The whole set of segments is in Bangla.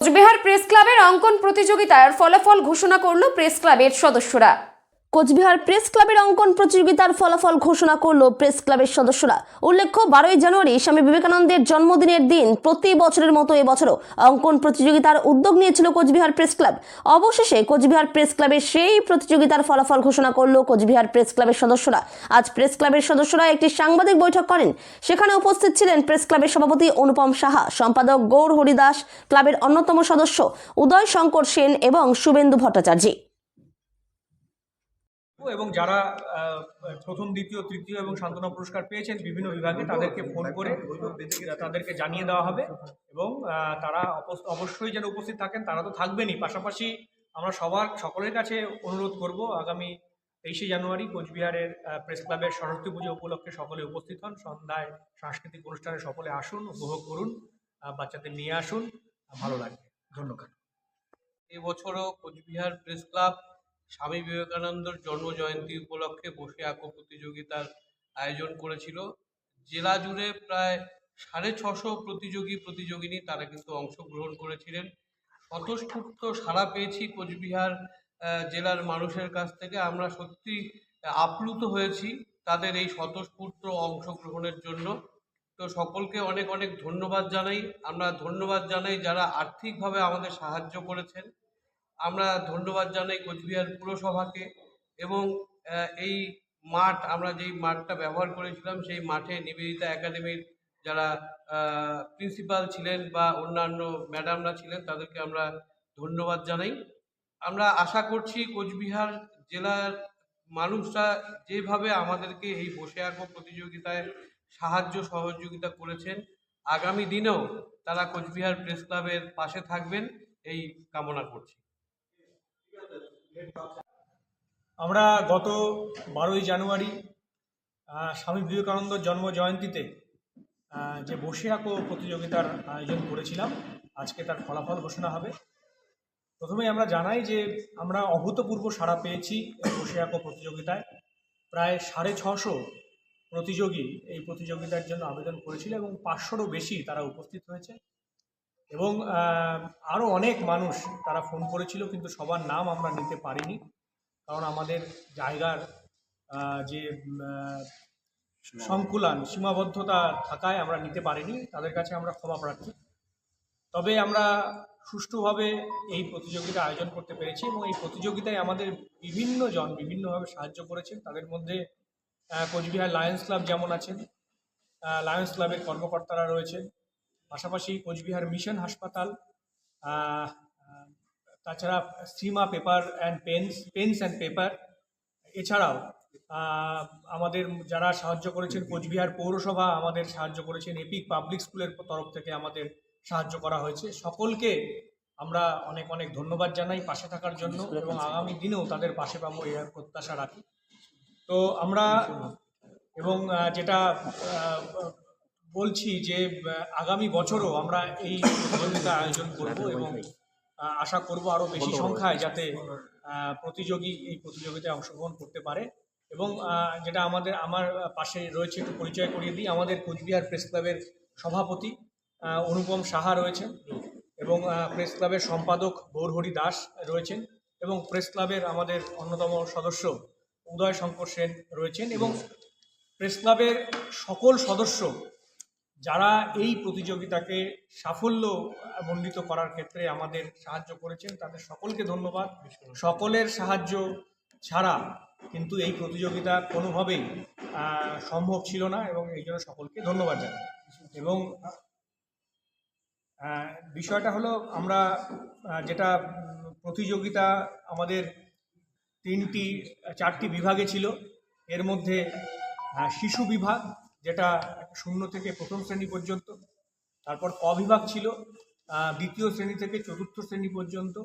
কোচবিহার প্রেস ক্লাবের অঙ্কন প্রতিযোগিতার ফলাফল ঘোষণা করল প্রেস ক্লাবের সদস্যরা। কোচবিহার প্রেস ক্লাবের অঙ্কন প্রতিযোগিতার ফলাফল ঘোষণা করল প্রেস ক্লাবের সদস্যরা। উল্লেখ্য, 12ই জানুয়ারি স্বামী বিবেকানন্দের জন্মদিনের দিন প্রতি বছরের মতো এবছরও অঙ্কন প্রতিযোগিতার উদ্যোগ নিয়েছিল কোচবিহার প্রেস ক্লাব। অবশেষে কোচবিহার প্রেস ক্লাবের সেই প্রতিযোগিতার ফলাফল ঘোষণা করল কোচবিহার প্রেস ক্লাবের সদস্যরা। আজ প্রেস ক্লাবের সদস্যরা একটি সাংবাদিক বৈঠক করেন। সেখানে উপস্থিত ছিলেন প্রেস ক্লাবের সভাপতি অনুপম সাহা, সম্পাদক গৌর হরিদাস, ক্লাবের অন্যতম সদস্য উদয় শঙ্কর সেন এবং শুভেন্দু ভট্টাচার্য। এবং যারা প্রথম, দ্বিতীয়, তৃতীয় এবং সান্ত্বনা পুরস্কার পেয়েছেন বিভিন্ন বিভাগে তাদেরকে ফোন করে তাদেরকে জানিয়ে দেওয়া হবে এবং তারা অবশ্যই যেন উপস্থিত থাকেন। তারা তো থাকবেনই, পাশাপাশি আমরা সকলের কাছে অনুরোধ করব আগামী 23শে জানুয়ারি কোচবিহারের প্রেস ক্লাবের সরস্বতী পুজো উপলক্ষে সকলে উপস্থিত হন। সন্ধ্যায় সাংস্কৃতিক অনুষ্ঠানে সকলে আসুন, উপভোগ করুন, বাচ্চাদের নিয়ে আসুন, ভালো লাগবে। ধন্যবাদ। এবছরও কোচবিহার প্রেস ক্লাব স্বামী বিবেকানন্দর জন্মজয়ন্তী উপলক্ষে বসে আঁকো প্রতিযোগিতার আয়োজন করেছিল। জেলা জুড়ে প্রায় 650 প্রতিযোগিনী তারা কিন্তু অংশগ্রহণ করেছিলেন। স্বতঃস্ফূর্ত সাড়া পেয়েছি কোচবিহার জেলার মানুষের কাছ থেকে। আমরা সত্যি আপ্লুত হয়েছি তাদের এই স্বতঃস্ফূর্ত অংশগ্রহণের জন্য। তো সকলকে অনেক অনেক ধন্যবাদ জানাই। আমরা ধন্যবাদ জানাই যারা আর্থিকভাবে আমাদের সাহায্য করেছেন। আমরা ধন্যবাদ জানাই কোচবিহার পুরসভাকে এবং এই মাঠ, আমরা যেই মাঠটা ব্যবহার করেছিলাম সেই মাঠে নিবেদিতা একাডেমির যারা প্রিন্সিপাল ছিলেন বা অন্যান্য ম্যাডামরা ছিলেন তাদেরকে আমরা ধন্যবাদ জানাই। আমরা আশা করছি কোচবিহার জেলার মানুষরা যেভাবে আমাদেরকে এই বসে আঁকো প্রতিযোগিতায় সাহায্য সহযোগিতা করেছেন, আগামী দিনেও তারা কোচবিহার প্রেস ক্লাবের পাশে থাকবেন এই কামনা করছি। আমরা গত 12ই জানুয়ারি স্বামী বিবেকানন্দর জন্ম জয়ন্তীতে যে বসে আঁকো প্রতিযোগিতার আয়োজন করেছিলাম, আজকে তার ফলাফল ঘোষণা হবে। প্রথমেই আমরা জানাই যে আমরা অভূতপূর্ব সাড়া পেয়েছি এই বসে আঁকো প্রতিযোগিতায়। প্রায় 650 প্রতিযোগী এই প্রতিযোগিতার জন্য আবেদন করেছিল এবং 500রও বেশি তারা উপস্থিত হয়েছে এবং আরও অনেক মানুষ তারা ফোন করেছিল, কিন্তু সবার নাম আমরা নিতে পারিনি, কারণ আমাদের জায়গার যে সংকুলান সীমাবদ্ধতা থাকায় আমরা নিতে পারিনি। তাদের কাছে আমরা ক্ষমা প্রার্থী। তবে আমরা সুষ্ঠুভাবে এই প্রতিযোগিতা আয়োজন করতে পেরেছি এবং এই প্রতিযোগিতায় আমাদের বিভিন্নভাবে সাহায্য করেছেন। তাদের মধ্যে কোচবিহার লায়ন্স ক্লাব যেমন আছেন, লায়ন্স ক্লাবের কর্মকর্তারা রয়েছেন, পাশাপাশি কোচবিহার মিশন হাসপাতাল, তাছাড়া Srima paper and pens and paper, এছাড়াও আমাদের যারা সাহায্য করেছেন কোচবিহার পৌরসভা আমাদের সাহায্য করেছেন, এপিক পাবলিক স্কুলের তরফ থেকে আমাদের সাহায্য করা হয়েছে। সকলকে আমরা অনেক অনেক ধন্যবাদ জানাই পাশে থাকার জন্য এবং আগামী দিনেও তাদের পাশে পাবো এই প্রত্যাশা রাখি। তো আমরা এবং যেটা বলছি যে আগামী বছরও আমরা এই প্রতিযোগিতা আয়োজন করব এবং আশা করব আরও বেশি সংখ্যায় যাতে প্রতিযোগী এই প্রতিযোগিতায় অংশগ্রহণ করতে পারে। এবং যেটা আমার পাশে রয়েছে, একটু পরিচয় করিয়ে দিই, আমাদের কোচবিহার প্রেস ক্লাবের সভাপতি অনুপম সাহা রয়েছেন এবং প্রেস ক্লাবের সম্পাদক গৌর হরি দাস রয়েছেন এবং প্রেস ক্লাবের আমাদের অন্যতম সদস্য উদয় শঙ্কর সেন রয়েছেন এবং প্রেস ক্লাবের সকল সদস্য যারা এই প্রতিযোগিতাকে সাফল্যমণ্ডিত করার ক্ষেত্রে আমাদের সাহায্য করেছেন, তাদের সকলকে ধন্যবাদ। সকলের সাহায্য ছাড়া কিন্তু এই প্রতিযোগিতা কোনোভাবেই সম্ভব ছিল না এবং এই জন্য সকলকে ধন্যবাদ জানাই। এবং বিষয়টা হলো, আমরা যেটা প্রতিযোগিতা আমাদের 4টি বিভাগে ছিল। এর মধ্যে শিশু বিভাগ, যেটা 0 থেকে 1ম শ্রেণী পর্যন্ত, তারপর ক বিভাগ ছিল 2য় শ্রেণী থেকে 4র্থ শ্রেণী পর্যন্ত,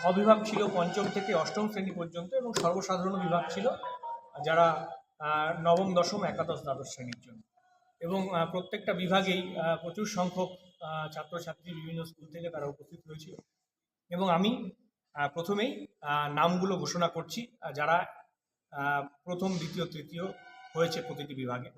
খ বিভাগ ছিল 5ম থেকে 8ম শ্রেণী পর্যন্ত এবং সর্বসাধারণ বিভাগ ছিল যারা 9ম, 10ম, একাদশ, দ্বাদশ শ্রেণীর জন্য। এবং প্রত্যেকটা বিভাগেই প্রচুর সংখ্যক ছাত্রছাত্রী বিভিন্ন স্কুল থেকে তারা উপস্থিত হয়েছিল এবং আমি প্রথমেই নামগুলো ঘোষণা করছি যারা প্রথম, দ্বিতীয়, তৃতীয় হয়েছে প্রতিটি বিভাগে।